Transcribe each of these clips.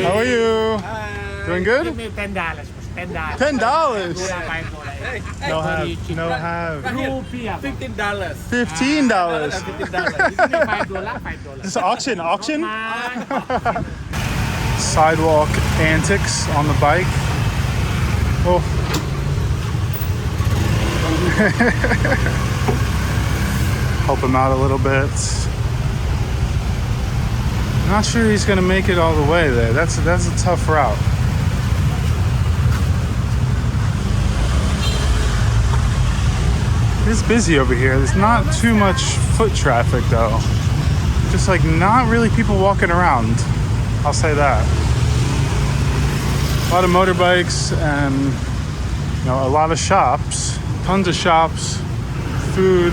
How are you? Doing good? Give me $10. $10. $10? No have. No have. Rupiah. $15. $15. $5. This is auction. Sidewalk antics on the bike. Oh. Help him out a little bit. I'm not sure he's gonna make it all the way there. That's a tough route. It's busy over here. There's not too much foot traffic though. Just like not really people walking around. I'll say that. A lot of motorbikes and a lot of shops. Tons of shops, food,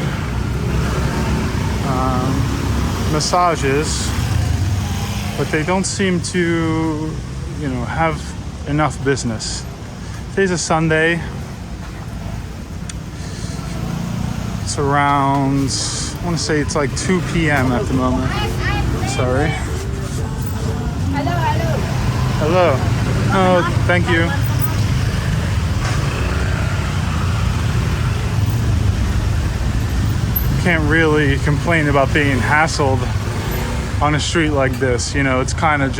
massages, but they don't seem to, have enough business. Today's a Sunday. It's around, I want to say it's like 2 p.m. at the moment. Sorry. Hello. Oh, thank you. Can't really complain about being hassled on a street like this. It's kind of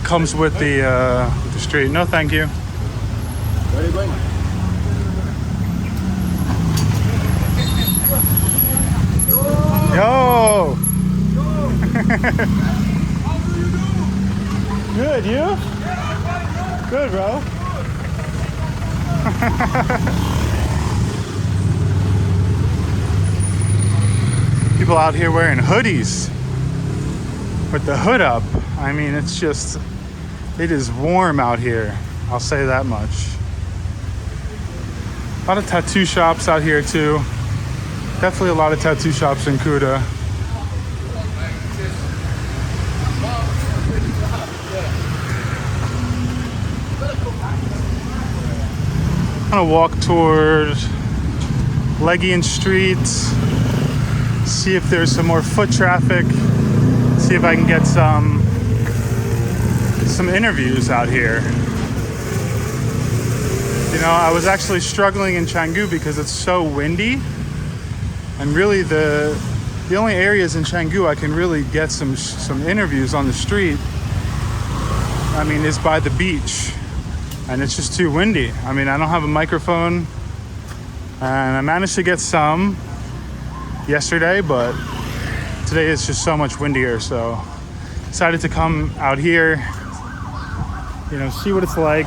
comes with the street. No, thank you. Where are you going? Yo! Good, you? Good, bro. People out here wearing hoodies with the hood up. I mean, it is warm out here. I'll say that much. A lot of tattoo shops out here too. Definitely a lot of tattoo shops in Kuta. I'm gonna walk toward Legian Street, see if there's some more foot traffic, see if I can get some interviews out here. I was actually struggling in Canggu because it's so windy, and really the only areas in Canggu I can really get some interviews on the street, is by the beach, and it's just too windy. I don't have a microphone, and I managed to get some yesterday, but today is just so much windier, so decided to come out here, see what it's like.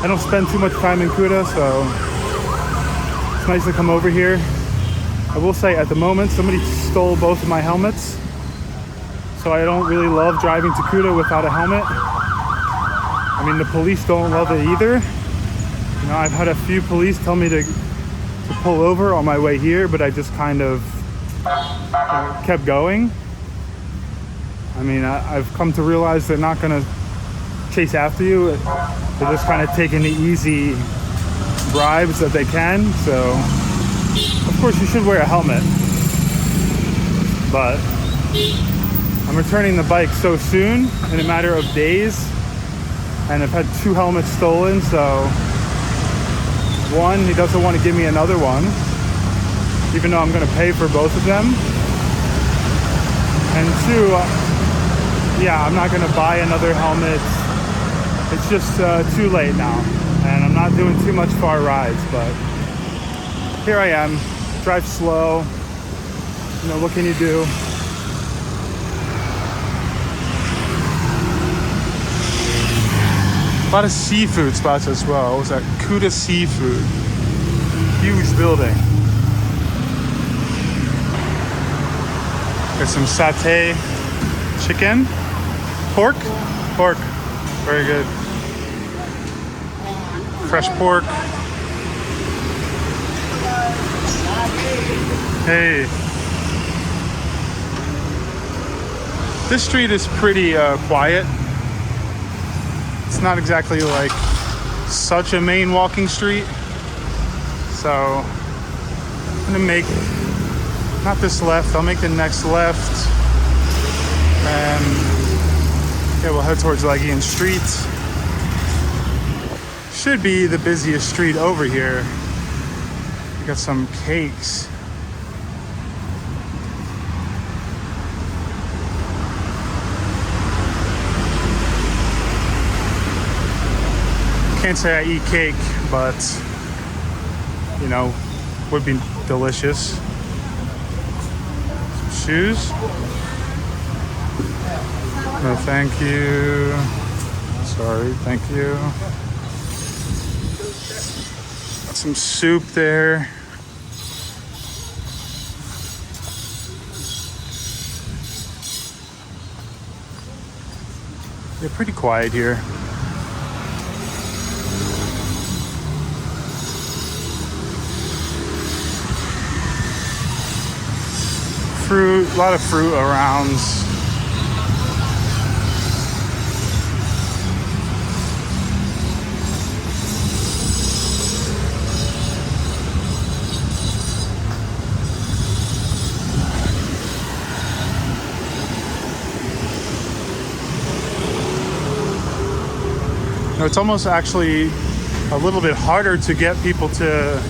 I don't spend too much time in Kuta, so it's nice to come over here. I will say at the moment somebody stole both of my helmets, so I don't really love driving to Kuta without a helmet. The police don't love it either. I've had a few police tell me to pull over on my way here, but I just kind of kept going. I've come to realize they're not gonna chase after you. They're just kind of taking the easy bribes that they can. So of course you should wear a helmet, but I'm returning the bike so soon, in a matter of days, and I've had 2 helmets stolen. So one, he doesn't want to give me another one, even though I'm going to pay for both of them. And 2, I'm not going to buy another helmet. It's just too late now, and I'm not doing too much far rides, but here I am. Drive slow. What can you do? A lot of seafood spots as well. What was that? Kuta Seafood. Huge building. There's some satay chicken. Pork? Pork. Very good. Fresh pork. Hey. This street is pretty quiet. It's not exactly like such a main walking street. So I'm gonna make, not this left, I'll make the next left and Okay, we'll head towards Legian Street. Should be the busiest street over here. We got some cakes. Can't say I eat cake, but you know, would be delicious. Some shoes. No, thank you. Sorry, thank you. Got some soup there. They're pretty quiet here. Fruit, a lot of fruit around. It's almost actually a little bit harder to get people to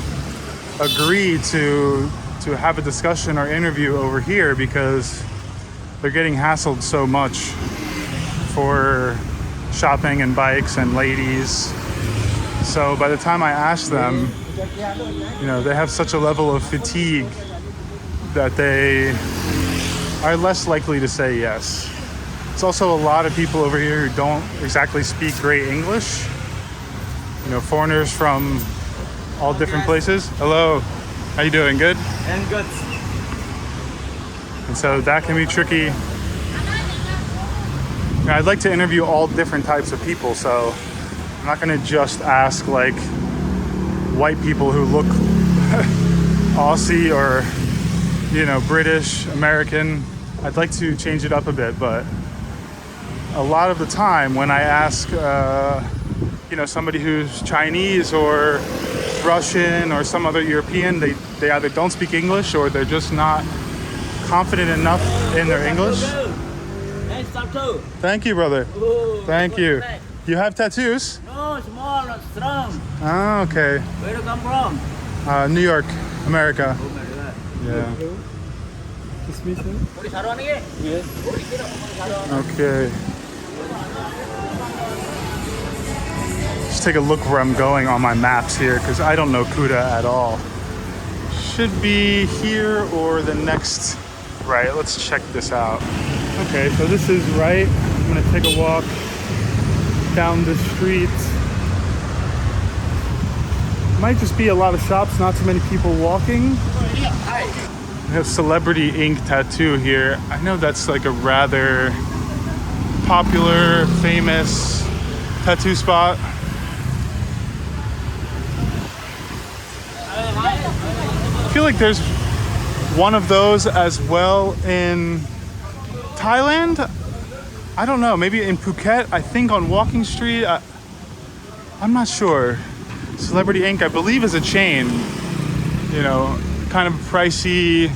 agree to have a discussion or interview over here because they're getting hassled so much for shopping and bikes and ladies. So by the time I ask them, you know, they have such a level of fatigue that they are less likely to say yes. It's also a lot of people over here who don't exactly speak great English. You know, foreigners from all different places. Hello, how you doing? Good? And good. And so that can be tricky. Now, I'd like to interview all different types of people, so I'm not gonna just ask like white people who look Aussie or, you know, British, American. I'd like to change it up a bit, but a lot of the time when I ask, you know, somebody who's Chinese or Russian or some other European, they either don't speak English or they're just not confident enough in their English. Thank you, brother. Thank you. You have tattoos? No, small, not strong. Oh, okay. Where do you come from? New York, America. Yeah. Okay. Just take a look where I'm going on my maps here because I don't know Kuta at all. Should be here or the next right. Let's check this out. Okay, so this is right. I'm gonna take a walk down the street. Might just be a lot of shops, not too many people walking. We have Celebrity Ink Tattoo here. I know that's like a rather popular, famous tattoo spot. I feel like there's one of those as well in Thailand. I don't know, maybe in Phuket, I think on Walking Street. I'm not sure. Celebrity Ink, I believe, is a chain. You know, kind of pricey,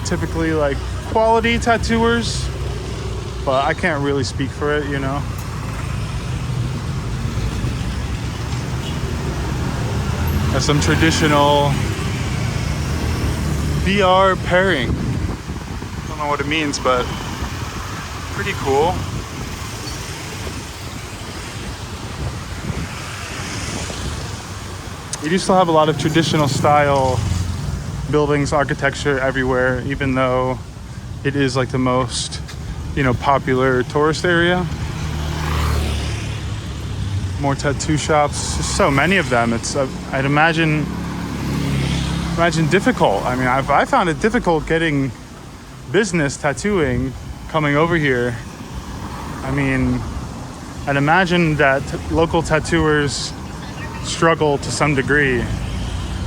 typically like quality tattooers, but I can't really speak for it, you know. That's some traditional VR pairing. Don't know what it means, but pretty cool. You do still have a lot of traditional style buildings, architecture everywhere, even though it is like the most, you know, popular tourist area. More tattoo shops, just so many of them. It's I'd imagine difficult. I mean, I found it difficult getting business tattooing coming over here. I mean, I'd imagine that local tattooers struggle to some degree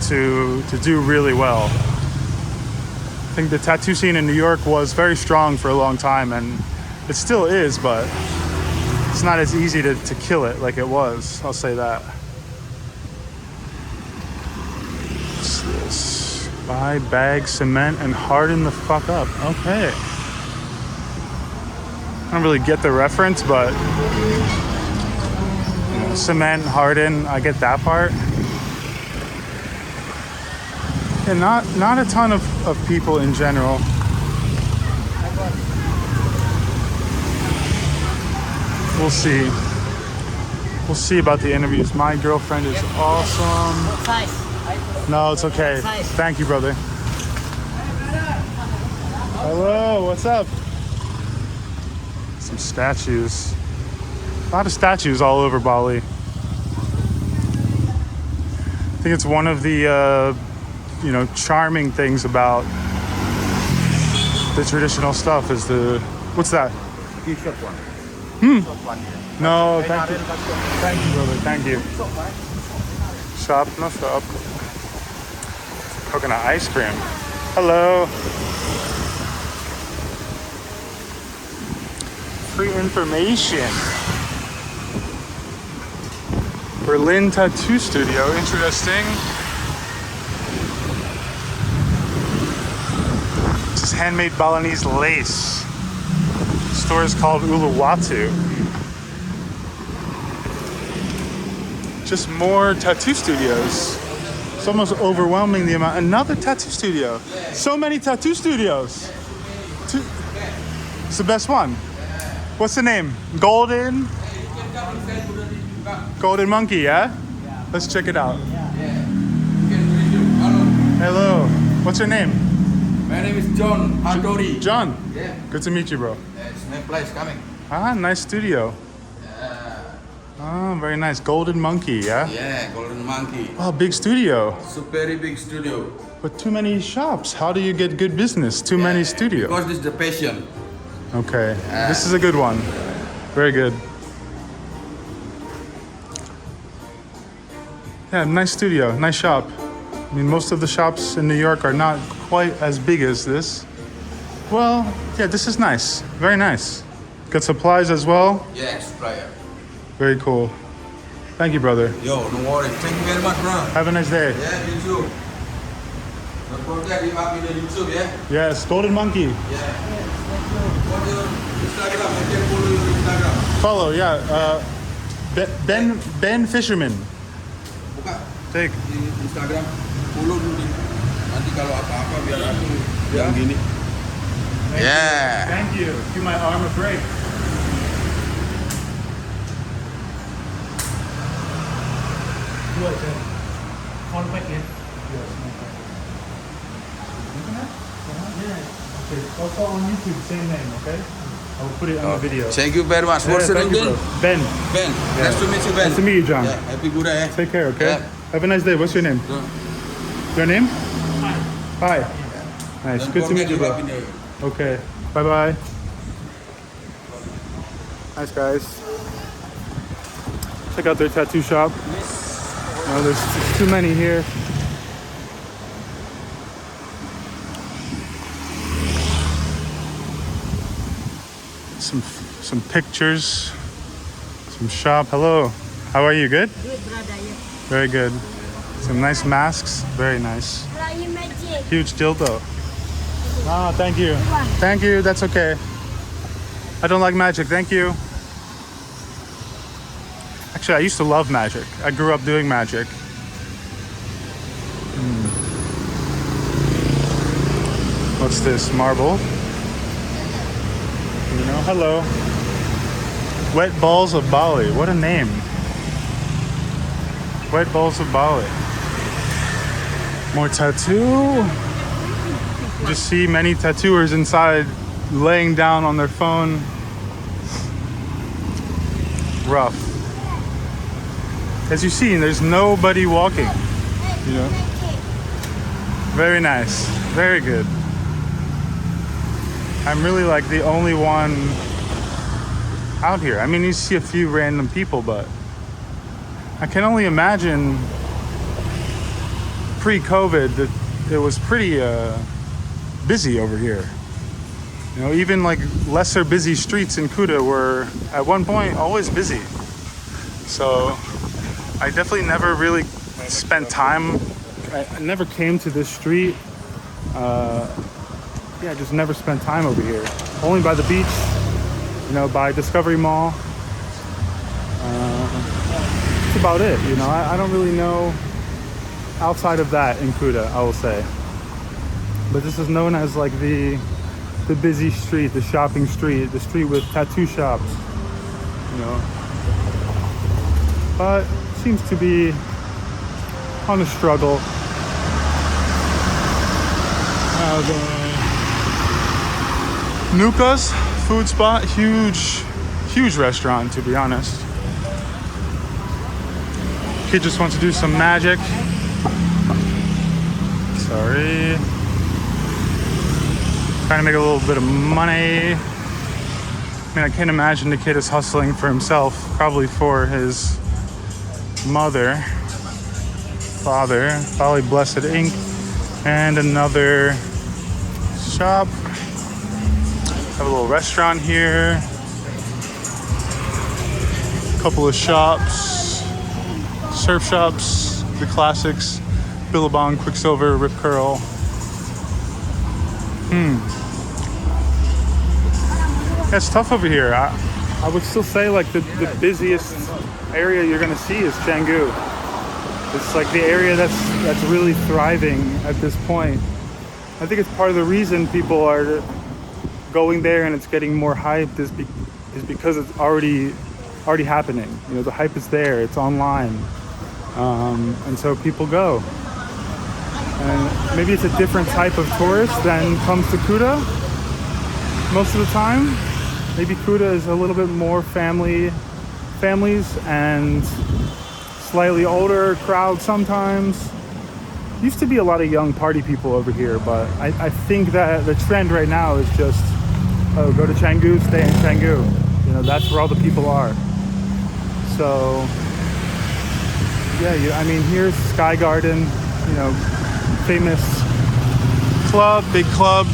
to do really well. I think the tattoo scene in New York was very strong for a long time, and it still is, but it's not as easy to kill it like it was. I'll say that. What's this? Buy bag cement and harden the fuck up. Okay. I don't really get the reference, but cement, harden, I get that part. And not a ton of people in general. We'll see. We'll see about the interviews. My girlfriend is awesome. No, it's okay. Thank you, brother. Hello, what's up? Some statues. A lot of statues all over Bali. I think it's one of the charming things about the traditional stuff is the, what's that? T-shirt one. No, thank you. Thank you, brother. Thank you. Shop, no shop. Coconut ice cream. Hello. Free information. Berlin Tattoo Studio. Interesting. This is handmade Balinese lace. The store is called Uluwatu. Just more tattoo studios. It's almost overwhelming the amount. Another tattoo studio. So many tattoo studios. It's the best one. What's the name? Golden Monkey, yeah? Let's check it out. Hello. What's your name? My name is John Hadori. John. Yeah. Good to meet you, bro. It's my place coming. Ah, nice studio. Oh, very nice. Golden Monkey, yeah? Yeah, Golden Monkey. Oh, big studio. It's a very big studio. But too many shops. How do you get good business? Too many studios. Because this is the passion. Okay, this is a good one. Very good. Yeah, nice studio, nice shop. I mean, most of the shops in New York are not quite as big as this. Well, yeah, this is nice. Very nice. Got supplies as well. Yeah, supplier. Very cool. Thank you, brother. Yo, no worry. Thank you very much, bro. Have a nice day. Yeah, you too. Don't forget you have me on YouTube, yeah? Yes, Golden Monkey. Yeah. What's your Instagram? I can follow your Instagram. Follow, yeah. Ben Fisherman. Buka Take. di Instagram. Follow dulu. Nanti kalau apa-apa biar aku yang gini. Yeah. Thank you. Give my arm a break. Contact it. Okay. Also on YouTube, same name, okay? I will put it on the video. Thank you very much. What's your thank name you, again? bro. Ben. Ben. Nice to meet you, Ben. Nice to meet you, John. Yeah, happy Buddha, yeah. Take care, okay? Yeah. Have a nice day. What's your name? Your name? Hi. Nice. Don't Good to meet forget you, bro. Happy New Year. Okay. Bye-bye. Nice, guys. Check out their tattoo shop. Oh, there's too many here. Some pictures, some shop. Hello, how are you? Good? Good, brother. Yeah. Very good. Some nice masks. Very nice. Flying magic. Huge dildo. Ah, thank you. Thank you. That's okay. I don't like magic. Thank you. Actually, I used to love magic. I grew up doing magic. What's this? Marble. You know, hello. Wet Balls of Bali. What a name. Wet Balls of Bali. More tattoo. Just see many tattooers inside laying down on their phone. Rough. As you've seen, there's nobody walking. You know? Very nice. Very good. I'm really like the only one out here. I mean, you see a few random people, but I can only imagine pre-COVID that it was pretty busy over here. You know, even like lesser busy streets in Kuta were at one point always busy. So I definitely never really spent time. I never came to this street. Yeah, I just never spent time over here. Only by the beach. you know, by Discovery Mall. That's about it, you know. I don't really know outside of that in Kuta, I will say. But this is known as like the busy street, the shopping street, the street with tattoo shops, you know. But seems to be on a struggle. Nuka's food spot, huge restaurant, to be honest. Kid just wants to do some magic. Sorry. Trying to make a little bit of money. I mean, I can't imagine the kid is hustling for himself, probably for his mother, father. Bali Blessed Ink. And another shop. Have a little restaurant here. A couple of shops. Surf shops. The classics. Billabong, Quicksilver, Rip Curl. It's tough over here. I would still say like the busiest area you're gonna see is Canggu. It's like the area that's really thriving at this point. I think it's part of the reason people are going there and it's getting more hyped is because it's already happening. You know, the hype is there. It's online, and so people go. And maybe it's a different type of tourist than comes to Kuta most of the time. Maybe Kuta is a little bit more families and slightly older crowd sometimes. Used to be a lot of young party people over here, but I think that the trend right now is just, oh, go to Canggu, stay in Canggu. You know, that's where all the people are. So, yeah, I mean, here's Sky Garden, you know, famous club, big club.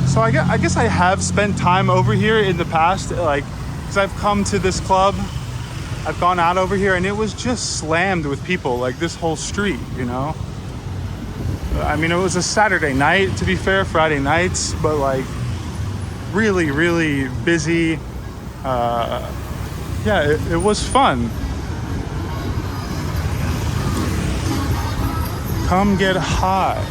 So I guess I have spent time over here in the past, like, because I've come to this club, I've gone out over here, and it was just slammed with people, like this whole street, you know? I mean, it was a Saturday night, to be fair, Friday nights, but like really, really busy. Yeah, it was fun. Come get high.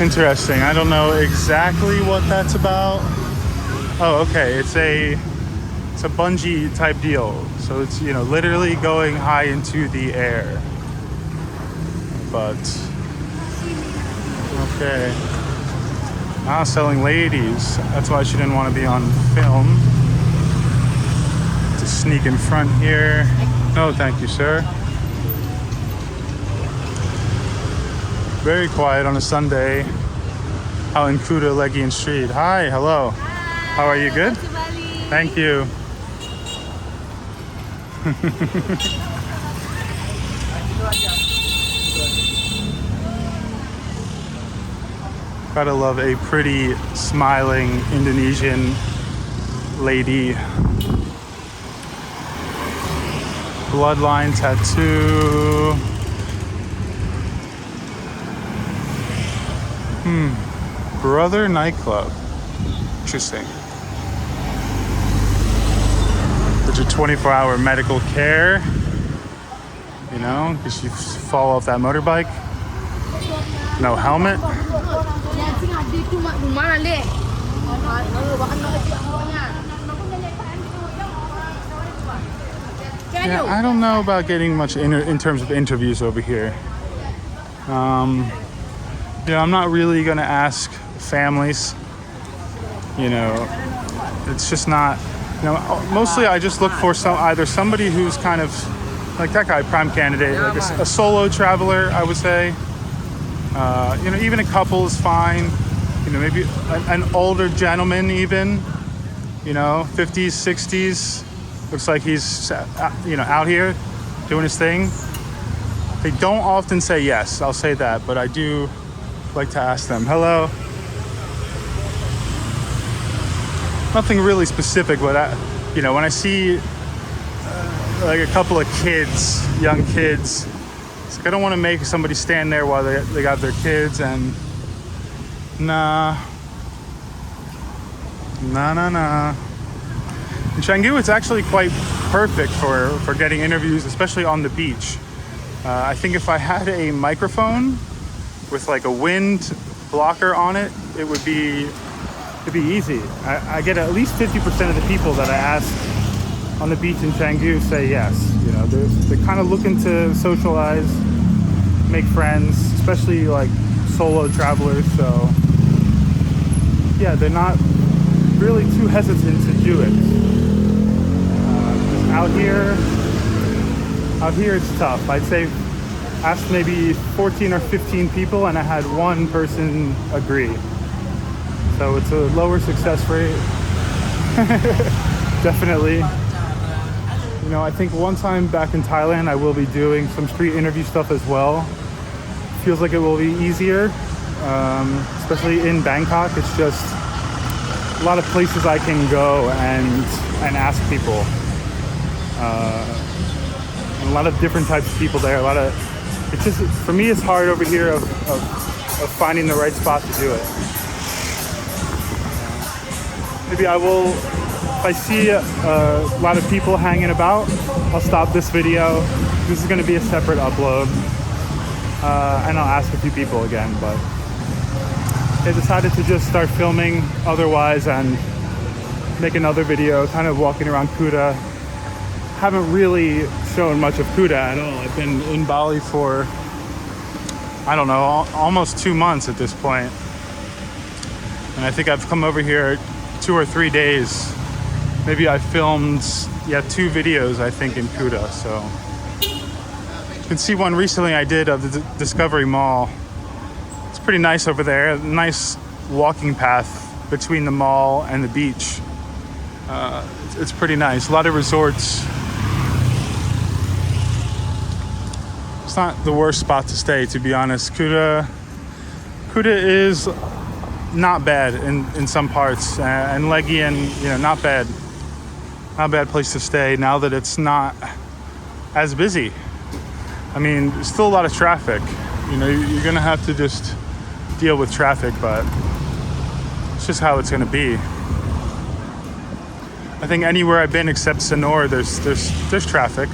Interesting. I don't know exactly what that's about. Oh, okay. It's a bungee type deal. So it's, you know, literally going high into the air. But okay. Ah, selling ladies. That's why she didn't want to be on film. To sneak in front here. No, thank you, sir. Very quiet on a Sunday out in Kuta Legian Street. Hi, hello. Hi. How are you? Good? To Bali. Thank you. Gotta love a pretty, smiling Indonesian lady. Bloodline tattoo. Brother nightclub. Interesting. There's your 24-hour medical care. You know, because you fall off that motorbike. No helmet. Yeah, I don't know about getting much in terms of interviews over here. Yeah, I'm not really gonna ask families. You know, it's just not. You know, mostly I just look for either somebody who's kind of like that guy, prime candidate, like a solo traveler, I would say. You know, even a couple is fine. You know, maybe an older gentleman, even. You know, 50s, 60s. Looks like he's, you know, out here doing his thing. They don't often say yes, I'll say that, but I do like to ask them. Hello. Nothing really specific, but you know, when I see like a couple of kids, young kids, it's like I don't want to make somebody stand there while they got their kids, and nah. Na. In Canggu, it's actually quite perfect for getting interviews, especially on the beach. I think if I had a microphone with like a wind blocker on it, it'd be easy. I get at least 50% of the people that I ask on the beach in Canggu say yes. You know, they're kind of looking to socialize, make friends, especially like solo travelers. So yeah, they're not really too hesitant to do it. Out here it's tough. I'd say asked maybe 14 or 15 people and I had one person agree. So it's a lower success rate. Definitely. You know, I think one time back in Thailand I will be doing some street interview stuff as well. Feels like it will be easier, especially in Bangkok. It's just a lot of places I can go and ask people. And a lot of different types of people there. It's just, for me, it's hard over here of finding the right spot to do it. Maybe I will, if I see a lot of people hanging about, I'll stop this video. This is going to be a separate upload. And I'll ask a few people again, but I decided to just start filming otherwise and make another video, kind of walking around Kuta. Haven't really shown much of Kuta at all. I've been in Bali for, I don't know, almost 2 months at this point. And I think I've come over here 2 or 3 days. Maybe I filmed, 2 videos, I think, in Kuta. So you can see one recently I did of the Discovery Mall. It's pretty nice over there. A nice walking path between the mall and the beach. It's pretty nice. A lot of resorts. It's not the worst spot to stay, to be honest. Kuta is not bad in some parts, and Legian, not bad. Not a bad place to stay now that it's not as busy. I mean, there's still a lot of traffic. You're gonna have to just deal with traffic, but it's just how it's gonna be. I think anywhere I've been except Sanur, there's traffic.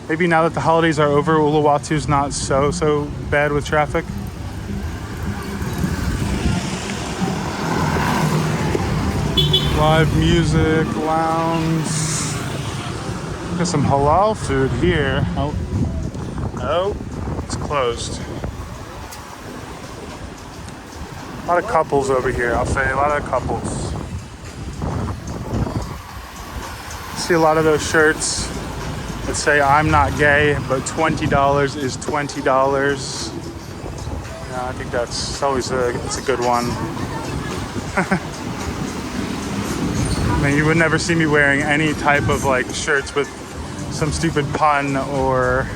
Maybe now that the holidays are over, Uluwatu's not so bad with traffic. Live music, lounge. Got some halal food here. Oh, it's closed. A lot of couples over here, I'll say, a lot of couples. See a lot of those shirts that say I'm not gay, but $20 is $20. Yeah, I think that's always it's a good one. I mean, you would never see me wearing any type of shirts with some stupid pun or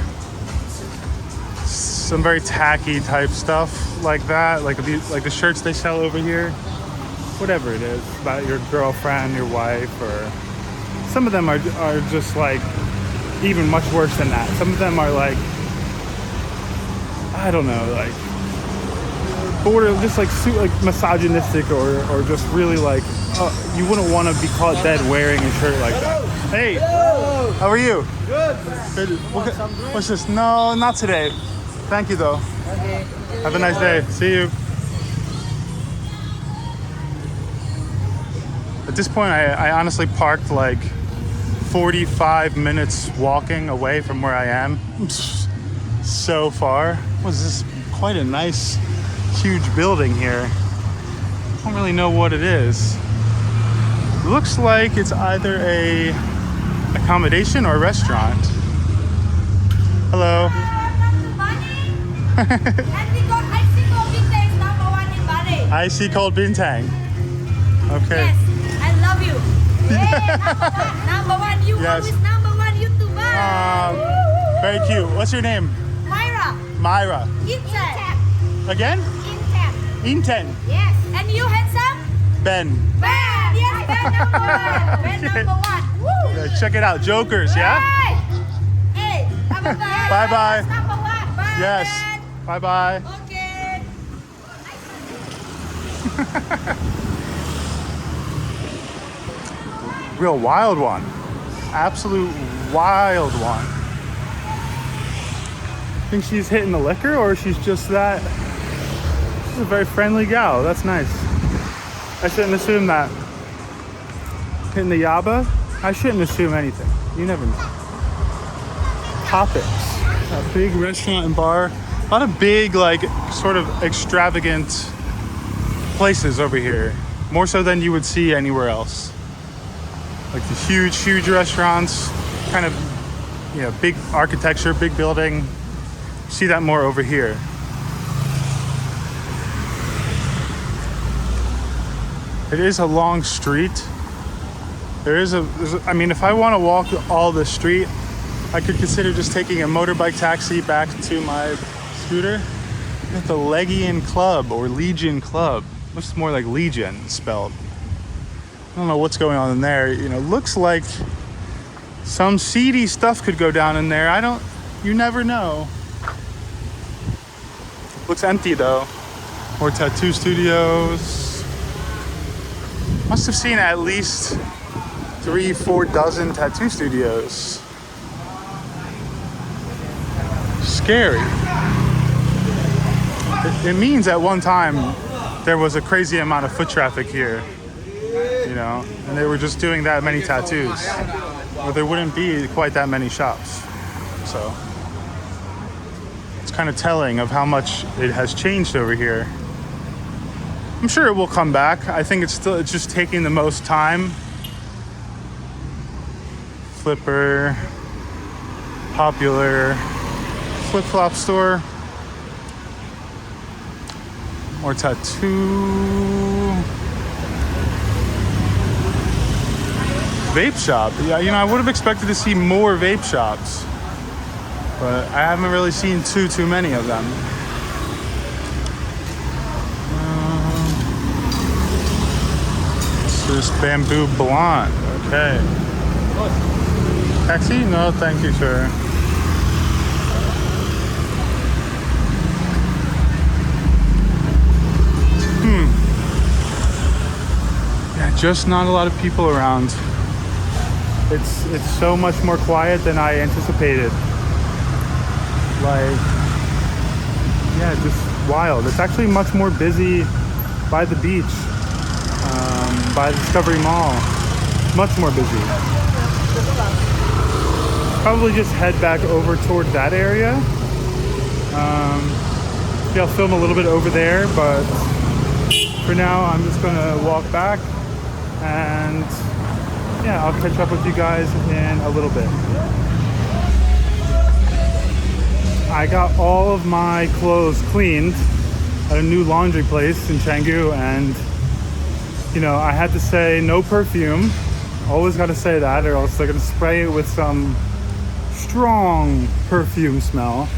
some very tacky type stuff like that, like the shirts they sell over here. Whatever it is about your girlfriend, your wife, or some of them are just even much worse than that. Some of them are I don't know, border just misogynistic or just really you wouldn't want to be caught dead wearing a shirt like that. Hey, hello. How are you? Good. What's this? No, not today. Thank you though. Okay. Have a nice day. See you. At this point, I honestly parked 45 minutes walking away from where I am. So far. Was this quite a nice, huge building here? I don't really know what it is. It looks like it's either a accommodation or a restaurant. Hello. Icy cold bintang. Okay. Yes, I love you. Yeah, number one. You Yes. always number one YouTuber. Very cute. What's your name? Myra. Myra. Inten. Again? Inten. Inten. Yes. And you handsome? Ben. Ben. Yes, Ben number one. Ben number one. Woo. Yeah, check it out. Jokers, yeah? Hey. Bye-bye. Bye-bye. Number one. Bye, Yes. Ben. Bye-bye. Okay. real wild one. Absolute wild one. Think she's hitting the liquor, or she's just that. She's a very friendly gal. That's nice. I shouldn't assume that. Hitting the yaba? I shouldn't assume anything. You never know. Topics. A big restaurant and bar. A lot of big, like, sort of extravagant places over here. More so than you would see anywhere else. Like the huge, huge restaurants. Kind of, you know, big architecture, big building. See that more over here. It is a long street. I mean, if I want to walk all the street, I could consider just taking a motorbike taxi back to my scooter. At the Legion Club or Legion Club. Looks more like Legion spelled. I don't know what's going on in there. You know, looks like some seedy stuff could go down in there. You never know. Looks empty though. More tattoo studios. Must have seen at least 3-4 dozen tattoo studios. Scary. It means at one time there was a crazy amount of foot traffic here, you know, and they were just doing that many tattoos, or there wouldn't be quite that many shops. So it's kind of telling of how much it has changed over here. I'm sure it will come back. I think it's just taking the most time. Flipper, popular flip-flop store, more tattoo, vape shop. Yeah, you know, I would have expected to see more vape shops, but I haven't really seen too many of them. It's just bamboo blonde. Okay. Taxi? No, thank you, sir. Yeah, just not a lot of people around. It's so much more quiet than I anticipated. Like, yeah, just wild. It's actually much more busy by the beach, by the Discovery Mall. Much more busy. Probably just head back over toward that area. Yeah, I'll film a little bit over there, but for now I'm just gonna walk back, and yeah, I'll catch up with you guys in a little bit. I got all of my clothes cleaned at a new laundry place in Canggu, and you know, I had to say no perfume. Always got to say that, or else they're gonna spray it with some strong perfume smell.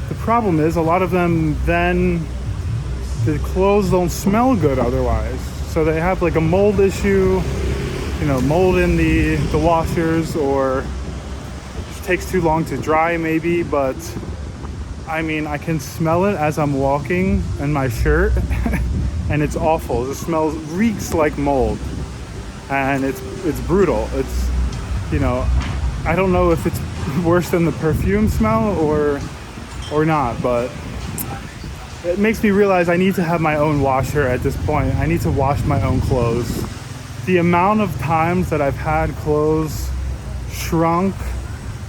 The problem is a lot of them, then the clothes don't smell good otherwise, so they have like a mold issue, you know, mold in the washers, or it just takes too long to dry maybe. But I mean, I can smell it as I'm walking in my shirt and it's awful. The smell reeks like mold, and it's brutal. It's, you know, I don't know if it's worse than the perfume smell or not, but it makes me realize I need to have my own washer at this point. I need to wash my own clothes. The amount of times that I've had clothes shrunk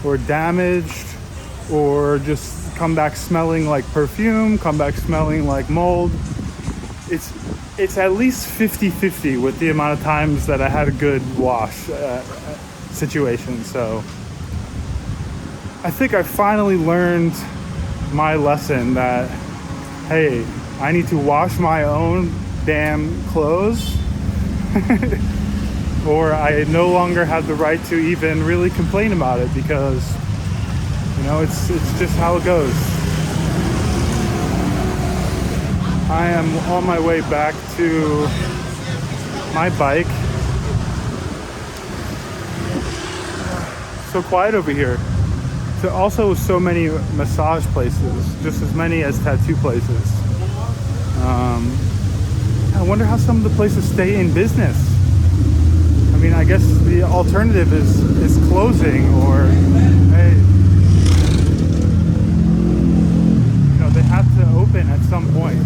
or damaged or just come back smelling like perfume, come back smelling like mold, it's at least 50-50 with the amount of times that I had a good wash situation. So I think I finally learned my lesson that, hey, I need to wash my own damn clothes or I no longer have the right to even really complain about it, because, you know, it's just how it goes. I am on my way back to my bike. So quiet over here. So also so many massage places, just as many as tattoo places. I wonder how some of the places stay in business. I mean, I guess the alternative is closing, or hey, you know, they have to open at some point.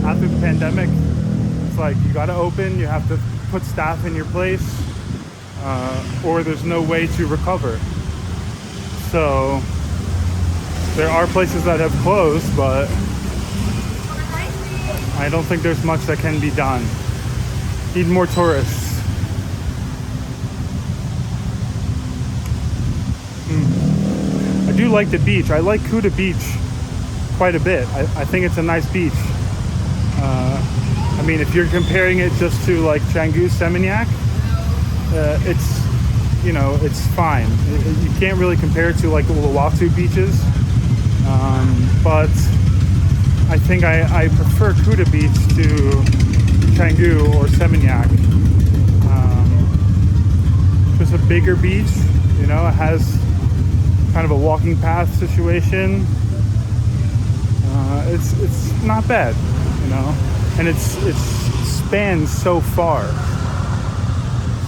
After the pandemic, it's like you got to open, you have to put staff in your place, or there's no way to recover. So there are places that have closed, but I don't think there's much that can be done. Need more tourists. I do like the beach. I like Kuta Beach quite a bit. I think it's a nice beach. I mean, if you're comparing it just to like Canggu, Seminyak, it's, you know, it's fine. You can't really compare it to like the Uluwatu beaches. But I think I prefer Kuta Beach to Canggu or Seminyak. Just a bigger beach, you know, it has kind of a walking path situation. It's not bad, you know, and it spans so far.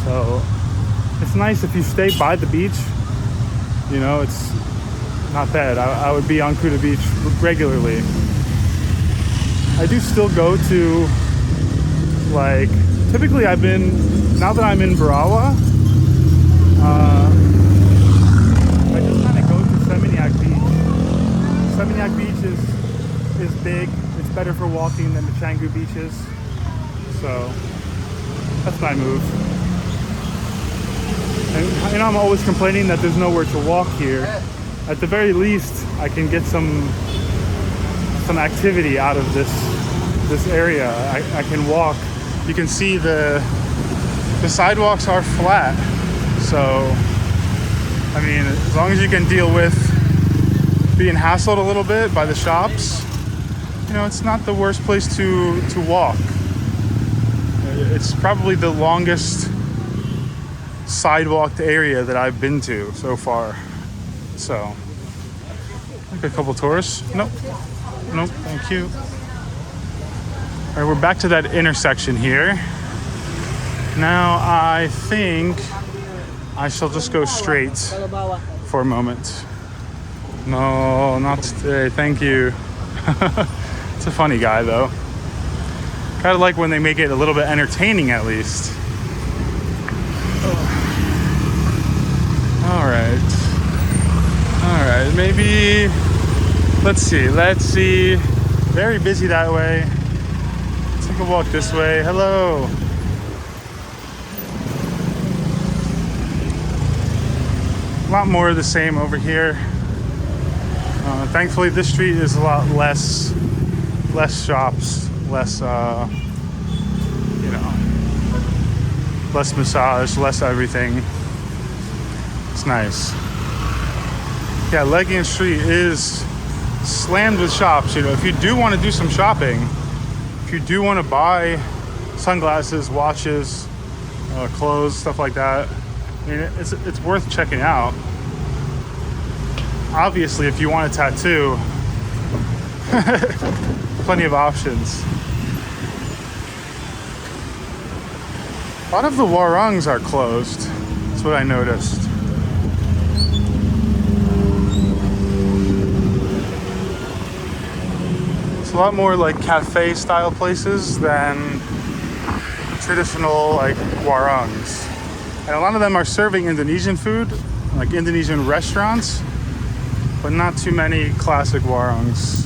So it's nice if you stay by the beach, you know, it's not bad. I would be on Kuta Beach regularly. I do still go to, like, typically I've been, now that I'm in Barawa, I just kind of go to Seminyak Beach. Seminyak Beach is big. It's better for walking than the Canggu beaches. So that's my move. And you know, I'm always complaining that there's nowhere to walk here. At the very least, I can get some activity out of this area. I can walk. You can see the sidewalks are flat. So, I mean, as long as you can deal with being hassled a little bit by the shops, you know, it's not the worst place to walk. It's probably the longest sidewalked area that I've been to so far. So, like a couple tourists. Nope, thank you. All right, we're back to that intersection here. Now I think I shall just go straight for a moment. No, not today, thank you. It's a funny guy though. Kind of like when they make it a little bit entertaining at least. All right, maybe, let's see. Very busy that way. Let's take a walk this way. Hello. A lot more of the same over here. Thankfully, this street is a lot less shops, less, you know, less massage, less everything. It's nice. Yeah, Legian Street is slammed with shops. You know, if you do want to do some shopping, if you do want to buy sunglasses, watches, clothes, stuff like that, I mean, it's worth checking out. Obviously, if you want a tattoo, plenty of options. A lot of the warangs are closed. That's what I noticed. It's a lot more like cafe style places than traditional like warangs. And a lot of them are serving Indonesian food, like Indonesian restaurants, but not too many classic warangs.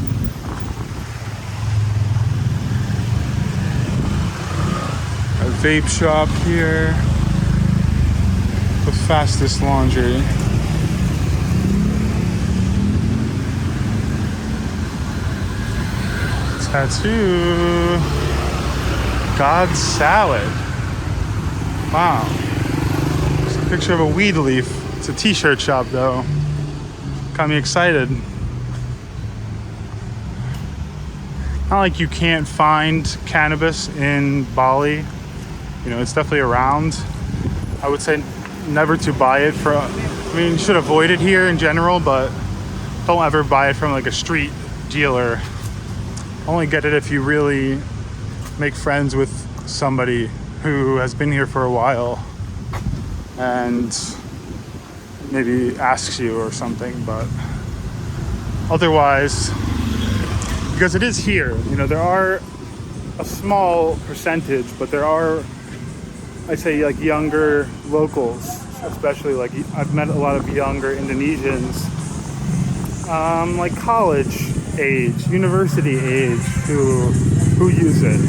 A vape shop here. The fastest laundry. Tattoo. God's salad. Wow. It's a picture of a weed leaf. It's a t-shirt shop though. Got me excited. Not like you can't find cannabis in Bali. You know, it's definitely around. I would say never to buy it from, I mean, you should avoid it here in general, but don't ever buy it from like a street dealer. Only get it if you really make friends with somebody who has been here for a while. and maybe asks you or something. But otherwise, because it is here, there are a small percentage, but there are, I'd say, like younger locals, especially like I've met a lot of younger Indonesians, like college age, university age, who use it.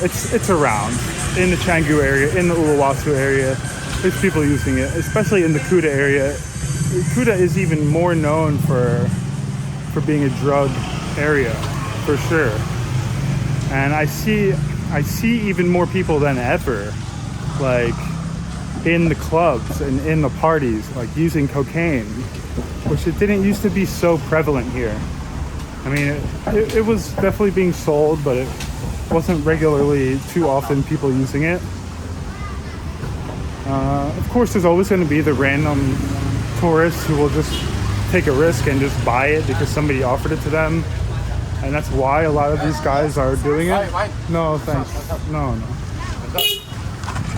It's around in the Canggu area, in the Uluwatu area. There's people using it, especially in the Kuta area. Kuta is even more known for being a drug area, for sure. And I see even more people than ever, like in the clubs and in the parties, like using cocaine, which it didn't used to be so prevalent here. I mean, it was definitely being sold, but it wasn't regularly too often people using it. Of course, there's always going to be the random tourists who will just take a risk and just buy it because somebody offered it to them. And that's why a lot of these guys are doing it. No, thanks. No.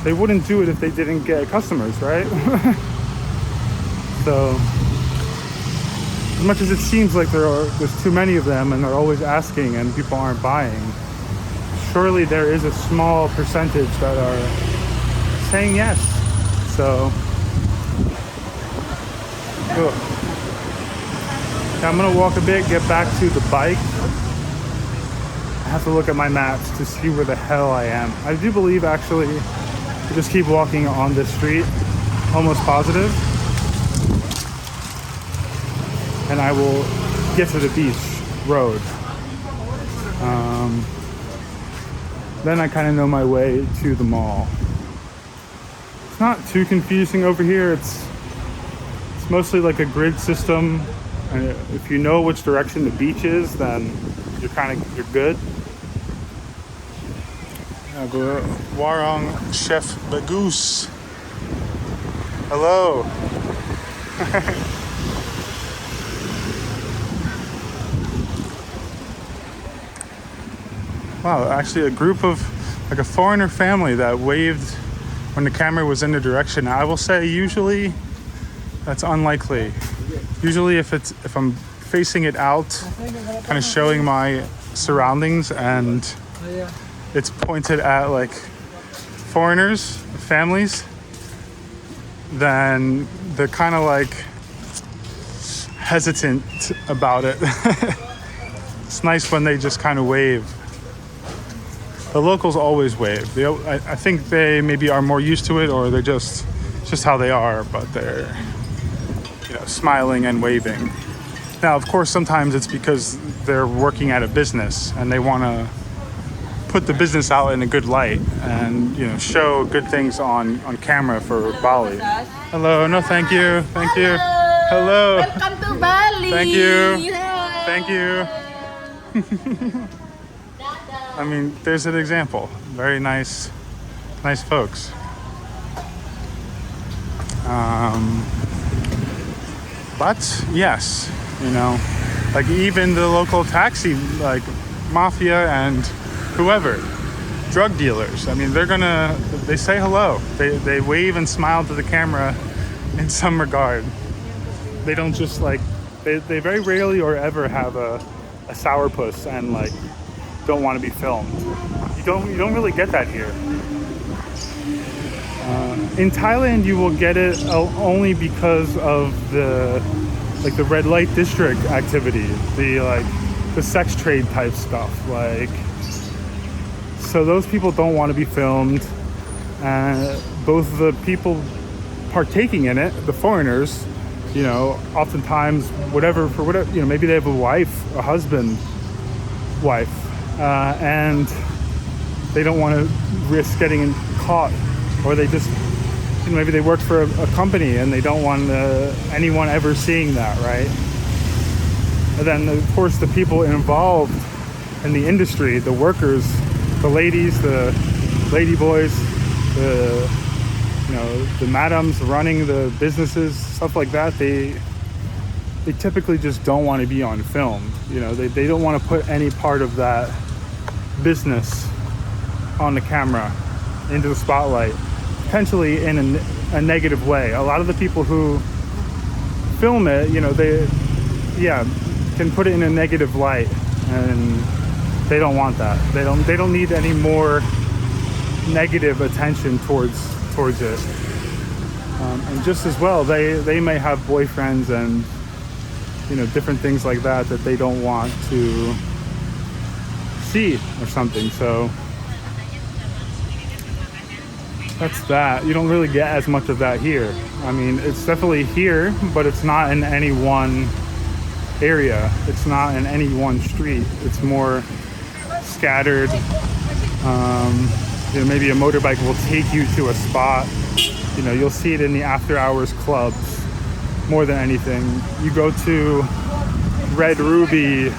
They wouldn't do it if they didn't get customers, right? So, as much as it seems like there's too many of them and they're always asking and people aren't buying, surely there is a small percentage that are saying yes. So, cool. Now I'm gonna walk a bit, get back to the bike. I have to look at my maps to see where the hell I am. I do believe actually to just keep walking on this street, almost positive, and I will get to the beach road. Then I kind of know my way to the mall. It's not too confusing over here. It's mostly like a grid system. And if you know which direction the beach is, then you're good. Warong Chef Bagus. Hello. Wow, actually a group of, like a foreigner family that waved when the camera was in the direction. I will say usually that's unlikely. Usually if I'm facing it out, kind of showing my surroundings, and it's pointed at like foreigners, families, then they're kind of like hesitant about it. It's nice when they just kind of wave. The locals always wave. I think they maybe are more used to it, or they're just how they are, but they're smiling and waving. Now, of course, sometimes it's because they're working at a business and they want to put the business out in a good light and show good things on camera for Bali. Hello. No, thank you. Thank you. Hello. Welcome to Bali. Thank you. Thank you. I mean, there's an example. Very nice folks. But yes, like even the local taxi, like mafia and whoever, drug dealers. I mean, they say hello. They wave and smile to the camera in some regard. They don't just they very rarely or ever have a sourpuss and like don't want to be filmed. You don't really get that here. In Thailand, you will get it only because of the red light district activity, the sex trade type stuff. So those people don't want to be filmed. Both the people partaking in it, the foreigners, oftentimes maybe they have a wife, a husband, wife, and they don't want to risk getting caught, or they just maybe they work for a company and they don't want anyone ever seeing that, right? And then of course the people involved in the industry, the workers, the ladies, the lady boys, the madams running the businesses, stuff like that, they typically just don't want to be on film. They don't want to put any part of that business on the camera. into the spotlight, potentially in a negative way. A lot of the people who film it, you know, they can put it in a negative light, and they don't want that. They don't need any more negative attention towards it. And just as well, they may have boyfriends and, you know, different things like that they don't want to see or something. So that's that. You don't really get as much of that here. I mean, it's definitely here, but it's not in any one area. It's not in any one street. It's more scattered. You know, maybe a motorbike will take you to a spot. You know, you'll see it in the after hours clubs more than anything. You go to Red Ruby,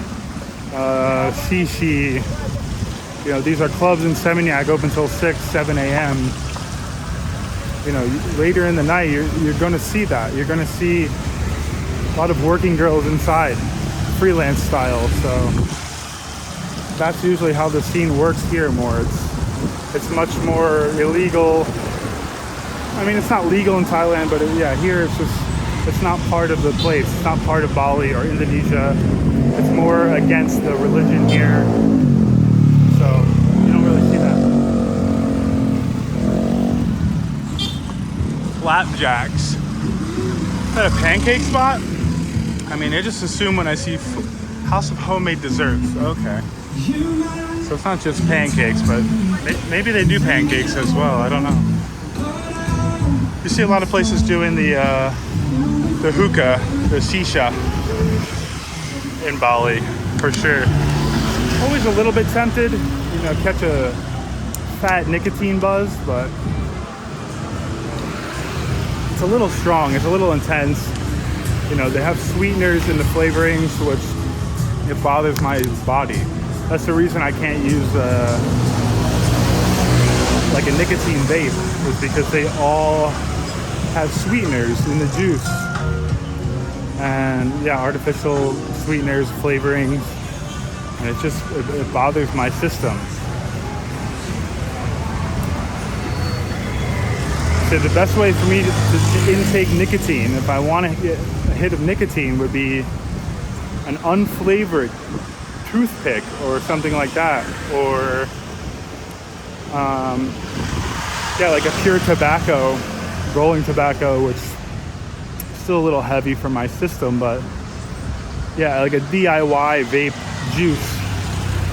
Shishi, you know, these are clubs in Seminyak open until 6, 7 a.m. You know, later in the night, you're going to see that. You're going to see a lot of working girls inside, freelance style. So that's usually how the scene works here more. It's much more illegal. I mean, it's not legal in Thailand, but here it's not part of the place. It's not part of Bali or Indonesia. It's more against the religion here. So you don't really see that. Flapjacks. Is that a pancake spot? I mean, I just assume when I see House of Homemade Desserts. Okay. So it's not just pancakes, but maybe they do pancakes as well. I don't know. You see a lot of places doing the hookah, the shisha in Bali, for sure. Always a little bit tempted, you know, catch a fat nicotine buzz, but it's a little strong, it's a little intense. You know, they have sweeteners in the flavorings, which it bothers my body. That's the reason I can't use like a nicotine vape, is because they all have sweeteners in the juice. And yeah, artificial sweeteners, flavorings, and it bothers my system. So the best way for me to intake nicotine, if I want to get a hit of nicotine, would be an unflavored toothpick or something like that, or like a pure tobacco, rolling tobacco, which is still a little heavy for my system, but yeah, like a DIY vape juice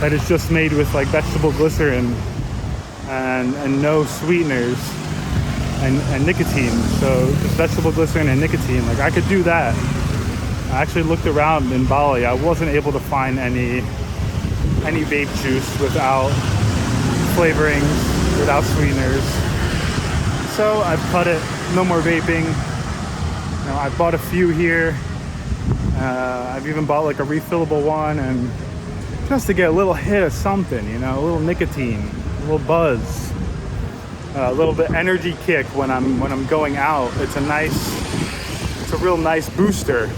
that is just made with like vegetable glycerin and no sweeteners and nicotine. So just vegetable glycerin and nicotine, like I could do that. I actually looked around in Bali. I wasn't able to find any vape juice without flavorings, without sweeteners. So I've cut it. No more vaping. You know, I bought a few here. I've even bought like a refillable one, and just to get a little hit of something, you know, a little nicotine, a little buzz, a little bit energy kick when I'm going out. It's a real nice booster,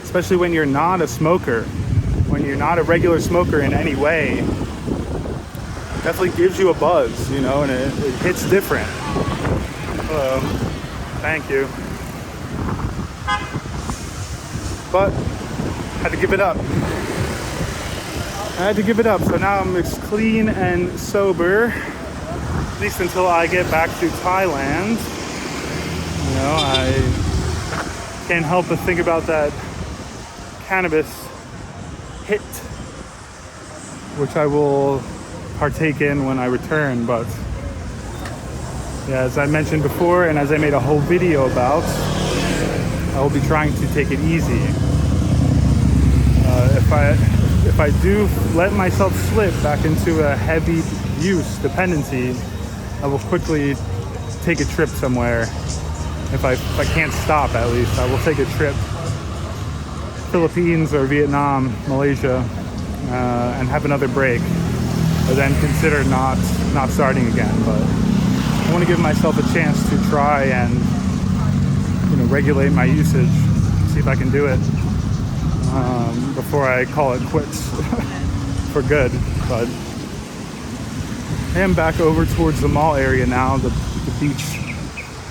especially when you're not a smoker, when you're not a regular smoker in any way. It definitely gives you a buzz, you know, and it hits different. Hello, thank you. But I had to give it up. So now I'm clean and sober, at least until I get back to Thailand. You know, I can't help but think about that cannabis hit, which I will partake in when I return. But yeah, as I mentioned before, and as I made a whole video about, I will be trying to take it easy. If I do let myself slip back into a heavy use dependency, I will quickly take a trip somewhere. If I can't stop, at least I will take a trip, Philippines or Vietnam, Malaysia, and have another break, and then consider not starting again. But I want to give myself a chance to try and, you know, regulate my usage, see if I can do it before I call it quits for good. But I am back over towards the mall area now, the beach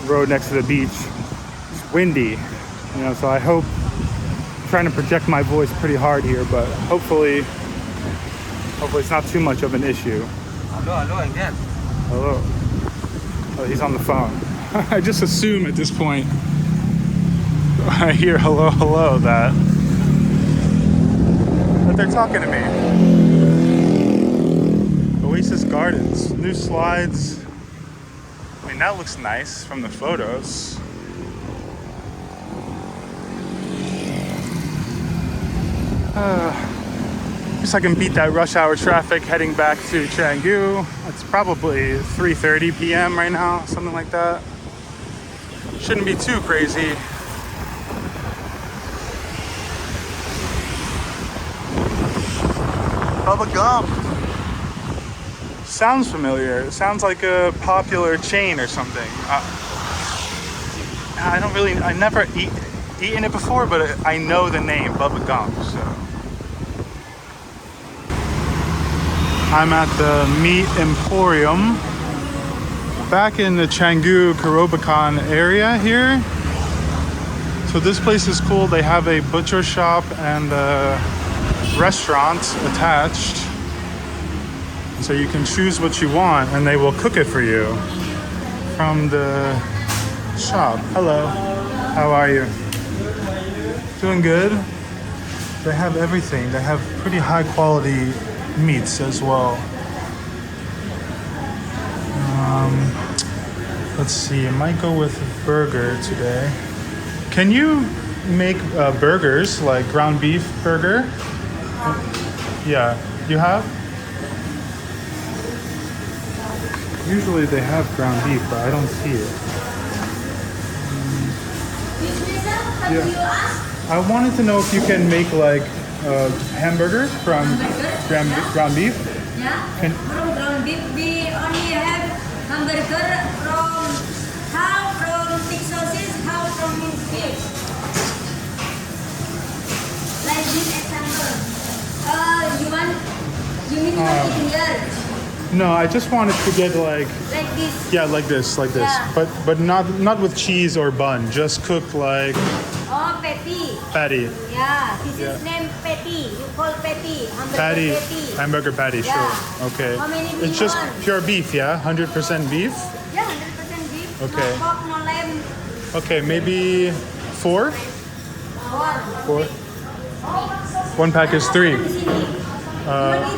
road next to the beach. It's windy, you know, so I hope, I'm trying to project my voice pretty hard here, but hopefully it's not too much of an issue. Hello again. Hello. Oh, he's on the phone. I just assume at this point, when I hear hello, that they're talking to me. Oasis Gardens, new slides. I mean, that looks nice from the photos. Guess I can beat that rush hour traffic heading back to Canggu. It's probably 3:30 p.m. right now, something like that. Shouldn't be too crazy. Bubba Gump. Sounds familiar. It sounds like a popular chain or something. I never eaten it before, but I know the name, Bubba Gump, so. I'm at the Meat Emporium, back in the Canggu Kerobokan area here. So this place is cool. They have a butcher shop and a restaurant attached. So you can choose what you want and they will cook it for you from the shop. Hello, how are you? Doing good? They have everything. They have pretty high quality meats as well. Let's see, I might go with a burger today. Can you make burgers, like ground beef burger? Yeah, you have? Usually they have ground beef, but I don't see it. Yeah. I wanted to know if you can make like a hamburger from ground beef. Yeah. Can, From ground beef, we only have hamburger from half from thick sausage, half from minced beef. Like this example. You mean eating here? no, I just wanted to get like This. yeah, like this, Yeah. but not with cheese or bun. Just cooked like Oh, patty. patty. Yeah, this Yeah. is named patty. You call patty. Hamburger Patty, patty. hamburger patty, Yeah. sure. Okay. How many It's do just you want? pure beef, yeah? 100% beef? Yeah, 100% beef. Okay. No pork, no lamb. Okay, maybe 4? Or 4? One pack is 3. you want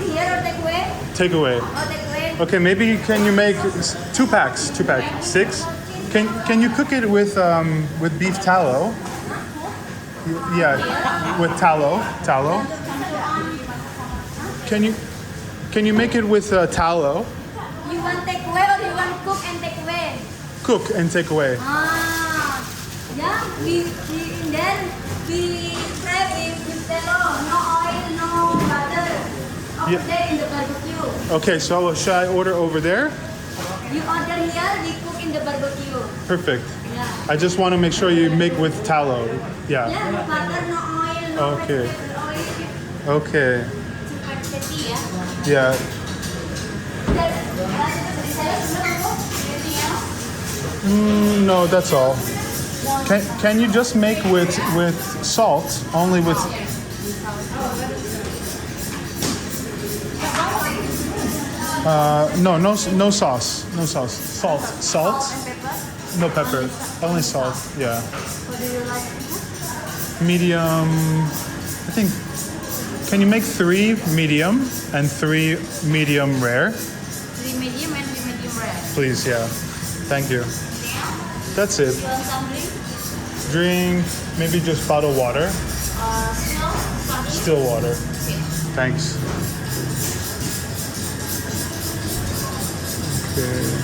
eat here or take away? Take away. Or take away? Okay, maybe can you make 2 packs? 2 packs. 6? Can you cook it with beef tallow? Yeah, with tallow. Can you make it with tallow? You want take away or you want cook and take away? Cook and take away. Yeah, then we fry it with tallow, no oil, no butter. Over Yeah. there in the barbecue. Okay, so should I order over there? You order here, we cook in the barbecue. Perfect. Yeah. I just want to make sure you make with tallow. Yeah. Yeah, no butter, no oil, no Okay. vegetable oil. Okay. Super patty, yeah. Yeah. No, that's all. Can you just make with salt? Only with. No sauce. No sauce. Salt. No pepper. Only salt. Yeah. Medium. I think. Can you make 3 medium and 3 medium rare? 3 medium and 3 medium rare. Please, yeah. Thank you. That's it. You want some Drink, drink? maybe just bottled water. Still? Still water. Thanks. Okay.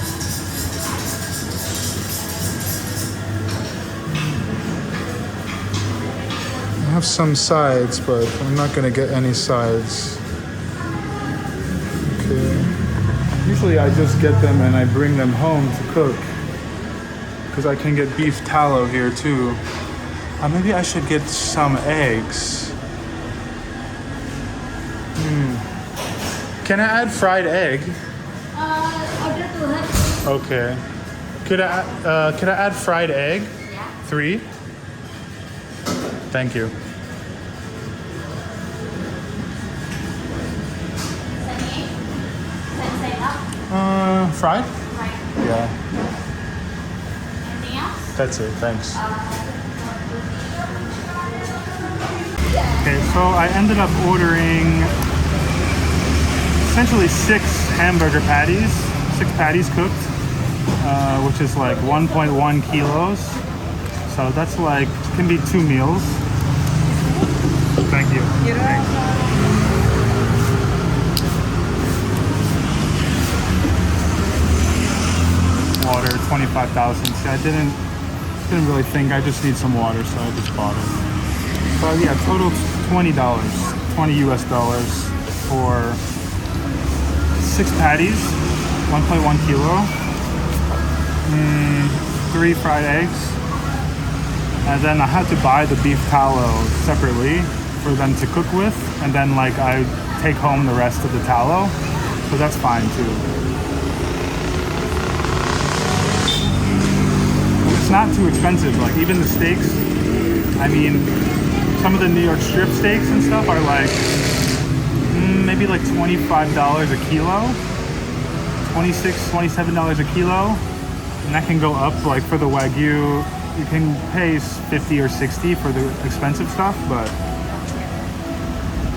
I have some sides, but I'm not gonna get any sides. Okay. Usually I just get them and I bring them home to cook. Because I can get beef tallow here too. Maybe I should get some eggs. Can I add fried egg? Order to her. Okay. Could I add fried egg? Yeah. 3? Thank you. Sunny. Side up. Fried? Right. Yeah. Anything else? That's it. Thanks. Okay, so I ended up ordering essentially 6 hamburger patties, 6 patties cooked, which is like 1.1 kilos. So that's like, can be 2 meals. Thank you. Water, 25,000. See, I didn't really think. I just need some water, so I just bought it. So yeah, total $20, 20 US dollars for 6 patties, 1.1 kilo, 3 fried eggs, and then I had to buy the beef tallow separately for them to cook with, and then like I take home the rest of the tallow, so that's fine too. It's not too expensive, like even the steaks, I mean, some of the New York strip steaks and stuff are like maybe like $25 a kilo, $26, $27 a kilo, and that can go up. Like for the Wagyu, you can pay 50 or 60 for the expensive stuff, but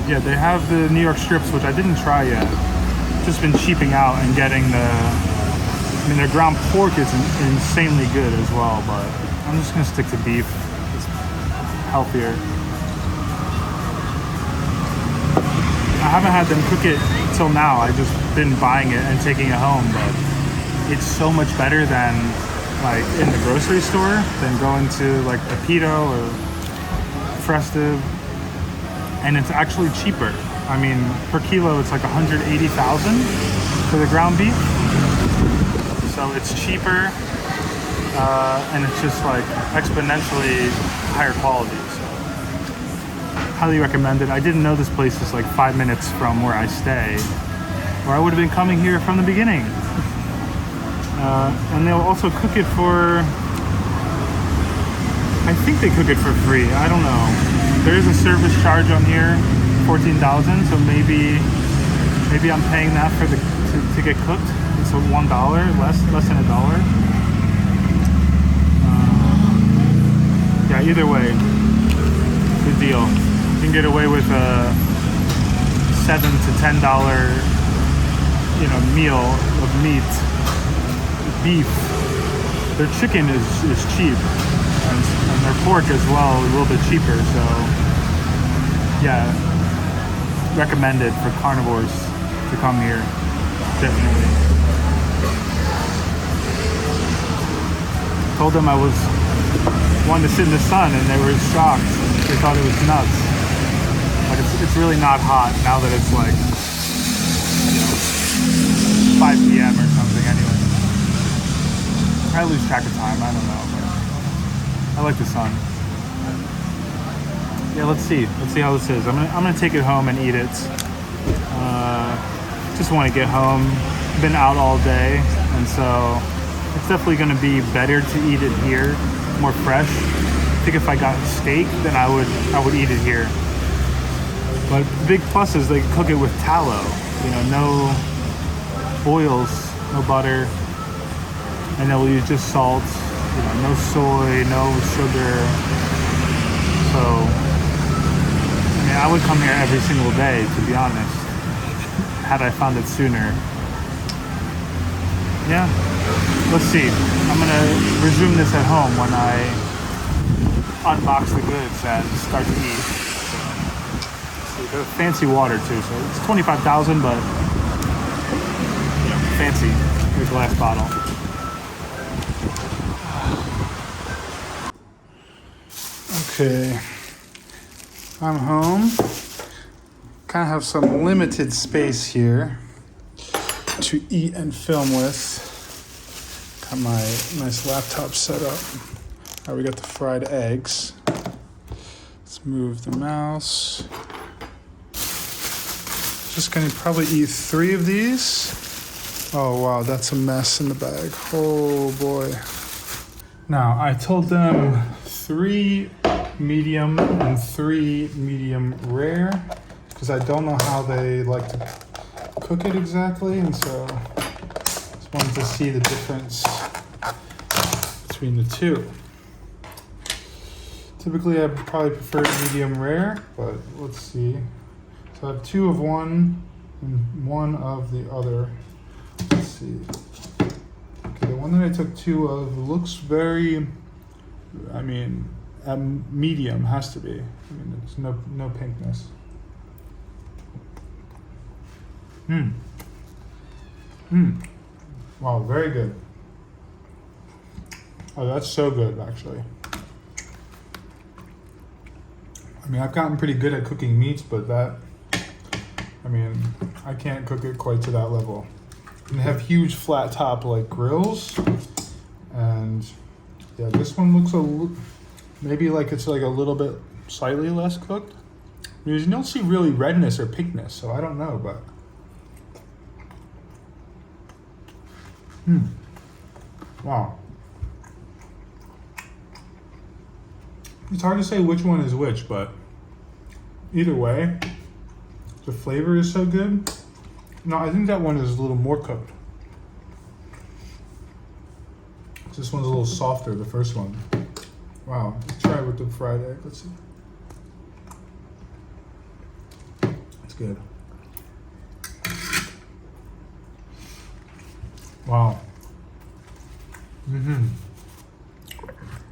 yeah, they have the New York strips, which I didn't try yet. Just been cheaping out and getting I mean, their ground pork is insanely good as well, but I'm just gonna stick to beef. It's healthier. I haven't had them cook it till now. I've just been buying it and taking it home, but it's so much better than like in the grocery store than going to like Pepito or Festive, and it's actually cheaper. I mean, per kilo it's like 180,000 for the ground beef. So it's cheaper, and it's just like exponentially higher quality. So highly recommend it. I didn't know this place is like 5 minutes from where I stay, or I would have been coming here from the beginning. And they'll also cook it for, I think they cook it for free. I don't know. There is a service charge on here, 14,000. So maybe I'm paying that for to get cooked. So $1 less than $1. Yeah, either way, good deal. You can get away with a $7 to $10, meal of meat, beef. Their chicken is cheap, and their pork as well, a little bit cheaper. So yeah, recommended for carnivores to come here, definitely. Told them I wanted to sit in the sun, and they were shocked. They thought it was nuts. But it's really not hot now that it's like 5 p.m. or something. Anyway, I lose track of time. I don't know, but I like the sun. Yeah, let's see how this is. I'm gonna take it home and eat it. Just want to get home. Been out all day, and so it's definitely going to be better to eat it here, more fresh. I think if I got steak, then I would eat it here. But the big plus is they cook it with tallow. No oils, no butter, and they'll use just salt. No soy, no sugar. So, I mean, I would come here every single day, to be honest, had I found it sooner. Yeah. Let's see. I'm gonna resume this at home when I unbox the goods and start to eat. So, got fancy water too. So it's 25,000, but fancy. Here's a glass bottle. Okay, I'm home. Kind of have some limited space here to eat and film with. Got my nice laptop set up. All right, we got the fried eggs. Let's move the mouse. Just gonna probably eat 3 of these. Oh wow, that's a mess in the bag. Oh boy. Now, I told them 3 medium and 3 medium rare because I don't know how they like to cook it exactly, and so just wanted to see the difference between the two. Typically, I probably prefer medium rare, but let's see. So I have 2 of one and 1 of the other. Let's see. Okay, the one that I took 2 of looks very, I mean, medium has to be. I mean, there's no pinkness. Wow, very good. Oh, that's so good, actually. I mean, I've gotten pretty good at cooking meats, but that, I mean, I can't cook it quite to that level. And they have huge flat top like grills, and yeah, this one looks maybe like it's like a little bit slightly less cooked. I mean, you don't see really redness or pinkness, so I don't know, but wow. It's hard to say which one is which, but either way, the flavor is so good. No, I think that one is a little more cooked. This one's a little softer, the first one. Wow, let's try it with the fried egg. Let's see. It's good. Wow.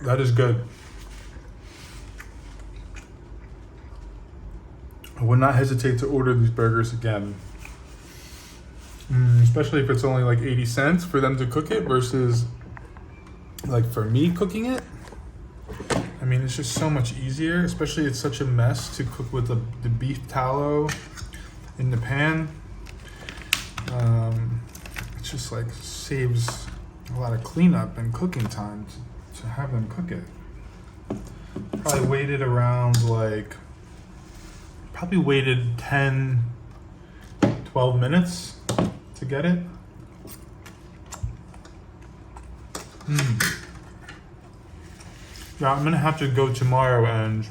That is good. I would not hesitate to order these burgers again. Especially if it's only like 80 cents for them to cook it versus like for me cooking it. I mean, it's just so much easier, especially it's such a mess to cook with the beef tallow in the pan. It's just like saves a lot of cleanup and cooking time to have them cook it. Probably waited 10, 12 minutes to get it. Yeah, I'm gonna have to go tomorrow and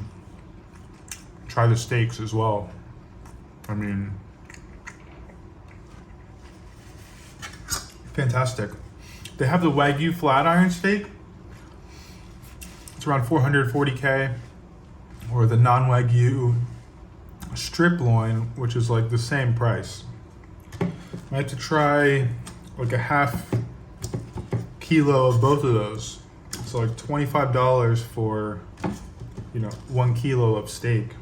try the steaks as well. I mean, fantastic. They have the Wagyu flat iron steak. It's around 440K, or the non-Wagyu strip loin, which is like the same price. I had to try like a half kilo of both of those. It's like $25 for, 1 kilo of steak.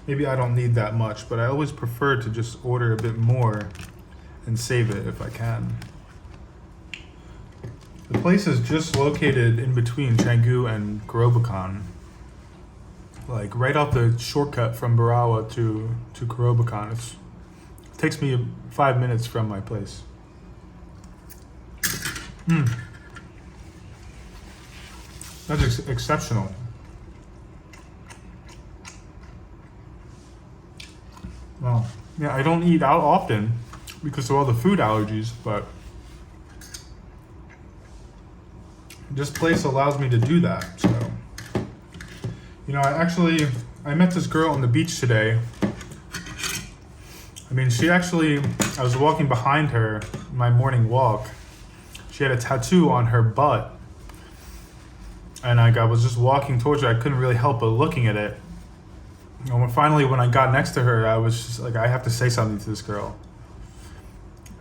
Maybe I don't need that much, but I always prefer to just order a bit more and save it if I can. The place is just located in between Canggu and Kerobokan. Like right off the shortcut from Barawa to Kerobokan. It takes me 5 minutes from my place. That's exceptional. Wow. Yeah, I don't eat out often because of all the food allergies, but this place allows me to do that. So, I met this girl on the beach today. I mean, I was walking behind her, my morning walk. She had a tattoo on her butt. And I was just walking towards her. I couldn't really help but looking at it. And finally, when I got next to her, I was just like, I have to say something to this girl.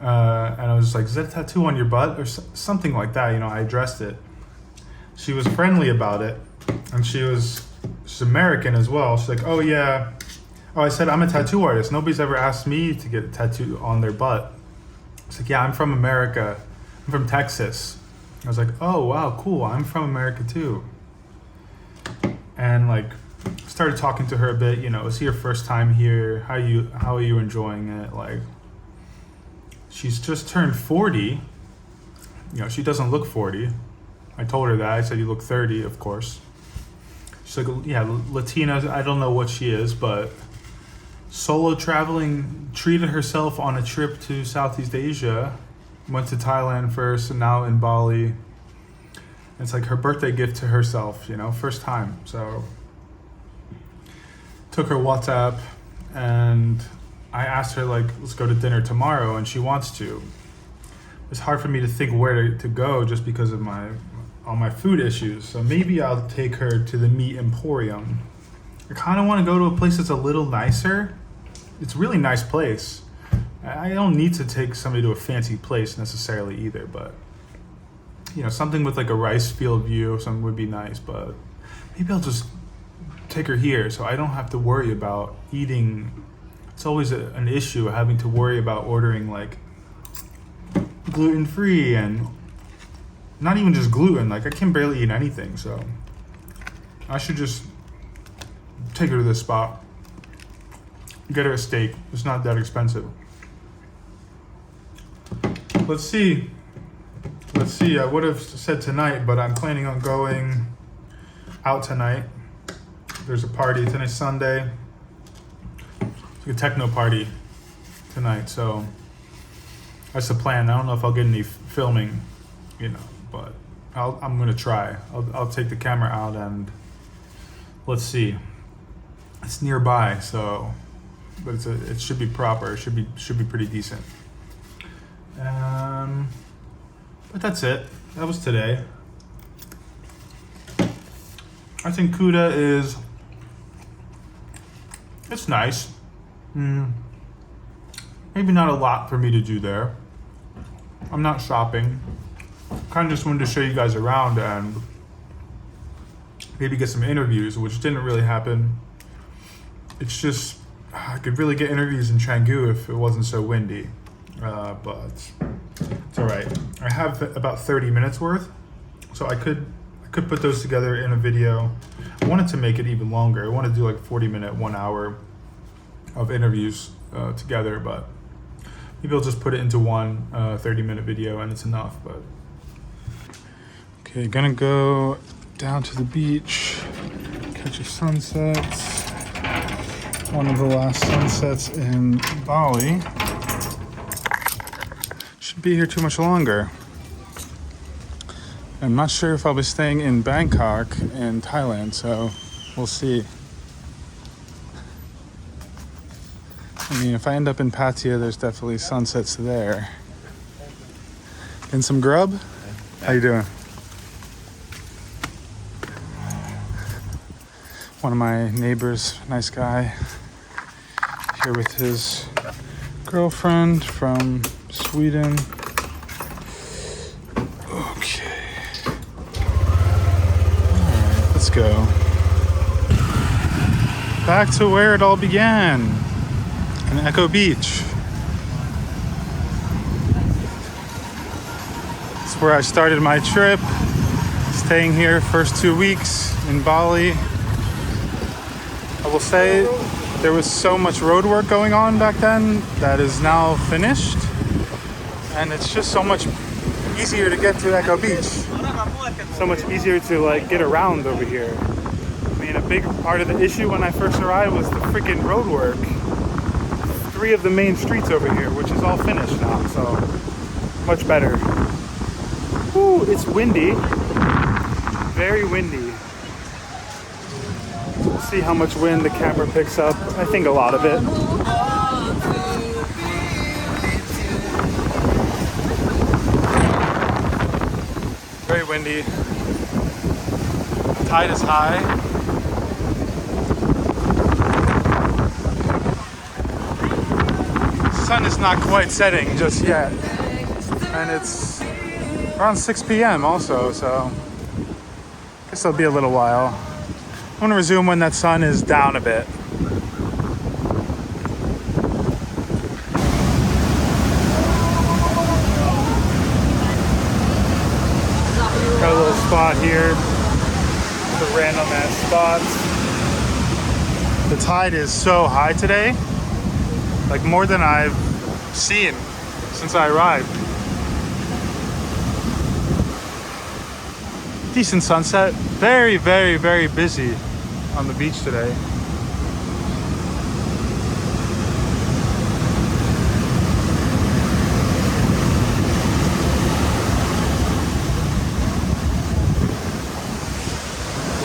And I was just like, is that a tattoo on your butt? Or something like that. I addressed it. She was friendly about it. And she's American as well. She's like, oh yeah. Oh, I said, I'm a tattoo artist. Nobody's ever asked me to get a tattoo on their butt. She's like, yeah, I'm from America. I'm from Texas. I was like, oh wow, cool. I'm from America too. And started talking to her a bit. Is it your first time here? How are you enjoying it? Like, she's just turned 40. She doesn't look 40. I told her that. I said, you look 30, of course. She's like, yeah, Latina. I don't know what she is, but solo traveling, treated herself on a trip to Southeast Asia went to Thailand first and now in Bali. It's like her birthday gift to herself, you know, first time. So took her WhatsApp and I asked her like, let's go to dinner tomorrow, and she wants to. It's hard for me to think where to go just because of all my food issues. So maybe I'll take her to the Meat Emporium. I kind of want to go to a place that's a little nicer. It's a really nice place. I don't need to take somebody to a fancy place necessarily either, but you know, something with like a rice field view, something would be nice. But maybe I'll just take her here so I don't have to worry about eating. It's always an issue having to worry about ordering like gluten-free and not even just gluten. Like I can barely eat anything, so I should just take her to this spot, get her a steak. It's not that expensive. Let's see. I would have said tonight, but I'm planning on going out tonight. There's a party tonight's Sunday. It's like a techno party tonight, so that's the plan. I don't know if I'll get any filming, you know, but I'm gonna try. I'll take the camera out and let's see. It's nearby, so but it should be proper. It should be pretty decent. But that's it. That was today. I think Kuta it's nice. Maybe not a lot for me to do there. I'm not shopping. Kind of just wanted to show you guys around and maybe get some interviews, which didn't really happen. It's just, I could really get interviews in Canggu if it wasn't so windy. But it's all right. I have about 30 minutes worth, so I could put those together in a video. I wanted to make it even longer. I want to do like 40-minute, 1 hour of interviews together, but maybe I'll just put it into one 30-minute video and it's enough. But okay, gonna go down to the beach, catch a sunset. One of the last sunsets in Bali. Shouldn't be here too much longer. I'm not sure if I'll be staying in Bangkok and Thailand, so we'll see. I mean, if I end up in Pattaya, there's definitely sunsets there. And some grub? How you doing? One of my neighbors, nice guy, here with his girlfriend from Sweden. Okay. Alright, let's go. Back to where it all began, in Echo Beach. It's where I started my trip, staying here first 2 weeks in Bali. I will say there was so much road work going on back then that is now finished, and it's just so much easier to get to Echo Beach. So much easier to like get around over here. I mean, a big part of the issue when I first arrived was the freaking road work. 3 of the main streets over here, which is all finished now, so much better. Ooh, it's windy, very windy. We'll see how much wind the camera picks up. I think a lot of it. Very windy. Tide is high. Sun is not quite setting just yet. And it's around 6 p.m. also, so I guess it'll be a little while. I'm gonna resume when that sun is down a bit. Got a little spot here, the random ass spots. The tide is so high today, like more than I've seen since I arrived. Decent sunset, very, very, very busy on the beach today.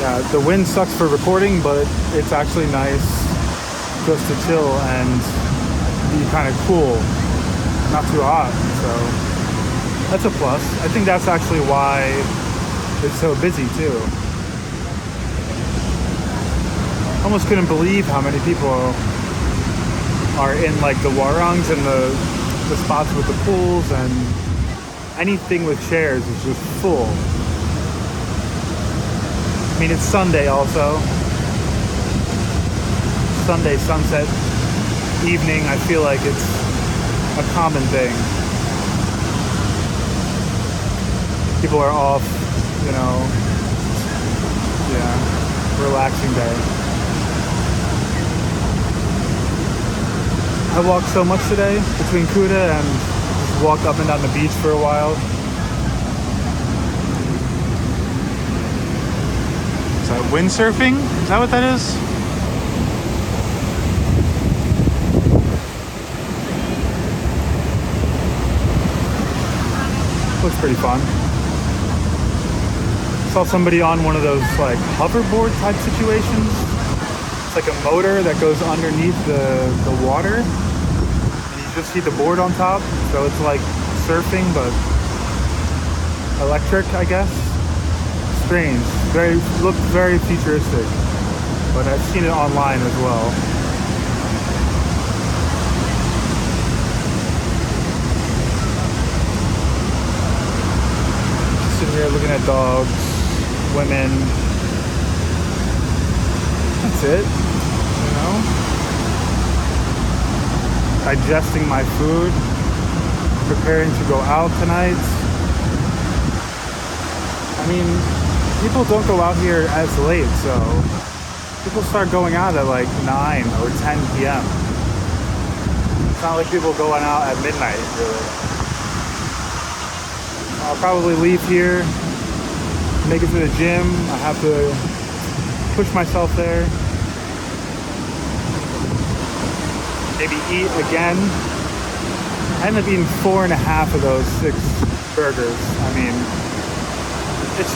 Yeah, the wind sucks for recording, but it's actually nice just to chill and be kind of cool, not too hot. So that's a plus. I think that's actually why it's so busy too. Almost couldn't believe how many people are in like the warangs and the spots with the pools, and anything with chairs is just full. I mean, it's Sunday also. Sunday sunset evening, I feel like it's a common thing. People are off, you know, yeah, relaxing day. I walked so much today between Kuta and just walked up and down the beach for a while. Is that windsurfing? Is that what that is? Looks pretty fun. Saw somebody on one of those like hoverboard type situations. It's like a motor that goes underneath the water, and you just see the board on top. So it's like surfing, but electric, I guess. Strange. Looked very futuristic, but I've seen it online as well. Sitting here looking at dogs, women. That's it, you know? Digesting my food, preparing to go out tonight. I mean, people don't go out here as late, so people start going out at like 9 or 10 p.m. It's not like people going out at midnight, really. I'll probably leave here, make it to the gym. I have to push myself there. Maybe eat again. I ended up eating 4.5 of those 6 burgers. I mean, it's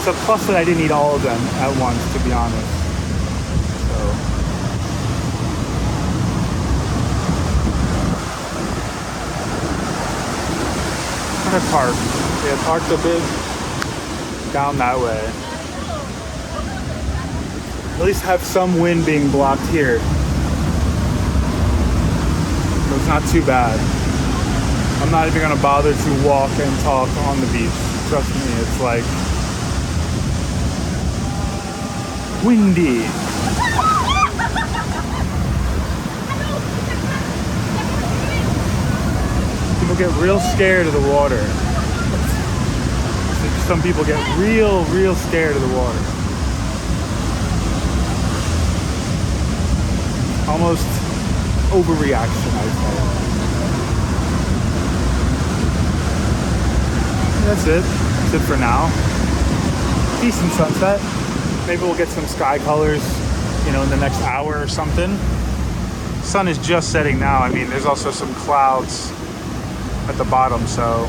a plus that I didn't eat all of them at once, to be honest. So I'm gonna park. Yeah, parked a bit down that way. At least have some wind being blocked here. So it's not too bad. I'm not even gonna bother to walk and talk on the beach. Trust me, it's like windy. People get real scared of the water. Some people get real scared of the water. Almost overreaction, I'd say. That's it. That's it for now. Decent sunset. Maybe we'll get some sky colors, you know, in the next hour or something. Sun is just setting now. I mean, there's also some clouds at the bottom, so